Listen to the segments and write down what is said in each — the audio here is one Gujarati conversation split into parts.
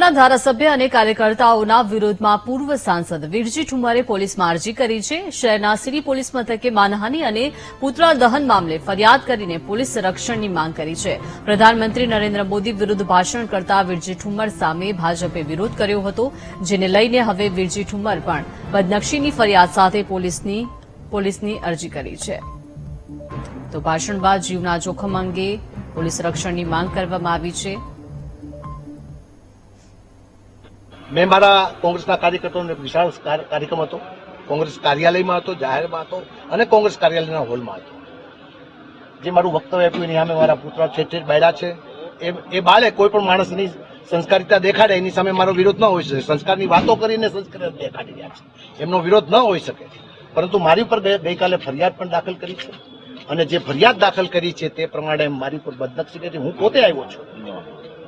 ભાજપના ધારાસભ્ય અને કાર્યકર્તાઓના વિરોધમાં પૂર્વ સાંસદ વીરજી ઠુમ્મરે પોલીસમાં અરજી કરી છે. શહેરના સિટી પોલીસ મથકે માનહાનિ અને પુતળા દહન મામલે ફરિયાદ કરીને પોલીસ રક્ષણની માંગ કરી છે. પ્રધાનમંત્રી નરેન્દ્ર મોદી વિરુદ્ધ ભાષણ કરતા વીરજી ઠુમ્મર સામે ભાજપે વિરોધ કર્યો હતો, જેને લઈને હવે વીરજી ઠુમ્મર પણ બદનક્ષીની ફરિયાદ સાથે પોલીસની અરજી કરી છે. તો ભાષણ બાદ જીવના જોખમ અંગે પોલીસ રક્ષણની માંગ કરવામાં આવી છે. મેં મારા કોંગ્રેસના કાર્યકર્તાઓનો વિશાળ કાર્યક્રમ હતો. કોંગ્રેસ કાર્યાલયમાં હતો, જાહેરમાં હતો અને કોંગ્રેસ કાર્યાલયના હોલમાં હતો. જે મારું વક્તવ્ય આપ્યું એની સામે મારા પુત્ર ઠેઠ બાળ્યા છે. એ બાળે કોઈ પણ માણસની સંસ્કારિતા દેખાડે એની સામે મારો વિરોધ ન હોઈ શકે. સંસ્કારની વાતો કરીને સંસ્કાર દેખાડી રહ્યા છે, એમનો વિરોધ ન હોઈ શકે. પરંતુ મારી ઉપર ગઈકાલે ફરિયાદ પણ દાખલ કરી છે અને જે ફરિયાદ દાખલ કરી છે તે પ્રમાણે મારી ઉપર બદનક્ષી કરી. હું પોતે આવ્યો છું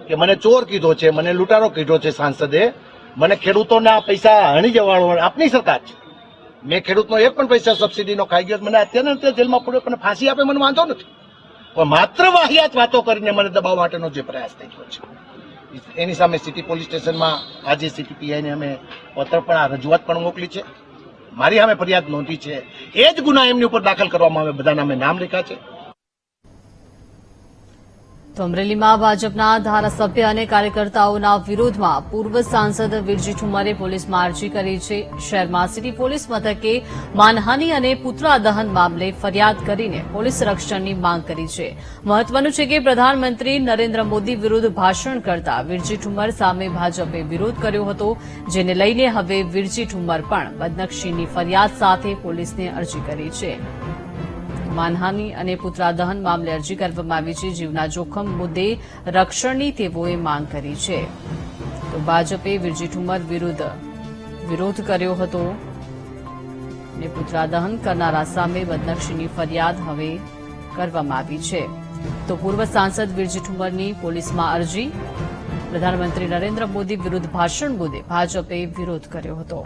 કે મને ચોર કીધો છે, મને લૂંટારો કીધો છે સાંસદે, મને ખેડૂતોના પૈસા હણી જવાળો આપની સરકાર છે. મેં ખેડૂતનો એક પણ પૈસા સબસિડીનો ખાઈ ગયો, મને અત્યારે જેલમાં પડ્યો પણ ફાંસી આપે મને વાંધો નથી, પણ માત્ર વાહિયાત વાતો કરીને મને દબાવવા માટેનો જે પ્રયાસ થઈ ગયો છે એની સામે સિટી પોલીસ સ્ટેશનમાં આજે સિટી પીઆઈને અમે પત્ર પણ રજૂઆત પણ મોકલી છે. મારી સામે ફરિયાદ નોંધી છે. એ જ ગુના એમની ઉપર દાખલ કરવામાં આવે, બધાના અમે નામ લખ્યા છે. તો અમરેલીમાં ભાજપના ધારાસભ્ય અને કાર્યકર્તાઓના વિરોધમાં પૂર્વ સાંસદ વીરજી ઠુમ્મરે પોલીસમાં અરજી કરી છે. શહેરમાં સિટી પોલીસ મથકે માનહાનિ અને પુતળા દહન મામલે ફરિયાદ કરીને પોલીસ રક્ષણની માંગ કરી છે. મહત્વનું છે કે પ્રધાનમંત્રી નરેન્દ્ર મોદી વિરુદ્ધ ભાષણ કરતા વીરજી ઠુમ્મર સામે ભાજપે વિરોધ કર્યો હતો, જેને લઈને હવે વીરજી ઠુમ્મર પણ બદનક્ષીની ફરિયાદ સાથે પોલીસને અરજી કરી છે. માનહાનિ અને પુતળા દહન મામલે અરજી કરવામાં આવી છે. જીવના જોખમ મુદ્દે રક્ષણની તેઓએ માંગ કરી છે. તો ભાજપે વીરજી ઠુમ્મર વિરુદ્ધ વિરોધ કર્યો હતો અને પુતળા દહન કરનારા સામે બદનક્ષીની ફરિયાદ હવે કરવામાં આવી છે. તો પૂર્વ સાંસદ વીરજી ઠુમ્મરની પોલીસમાં અરજી. પ્રધાનમંત્રી નરેન્દ્ર મોદી વિરુદ્ધ ભાષણ મુદ્દે ભાજપે વિરોધ કર્યો હતો.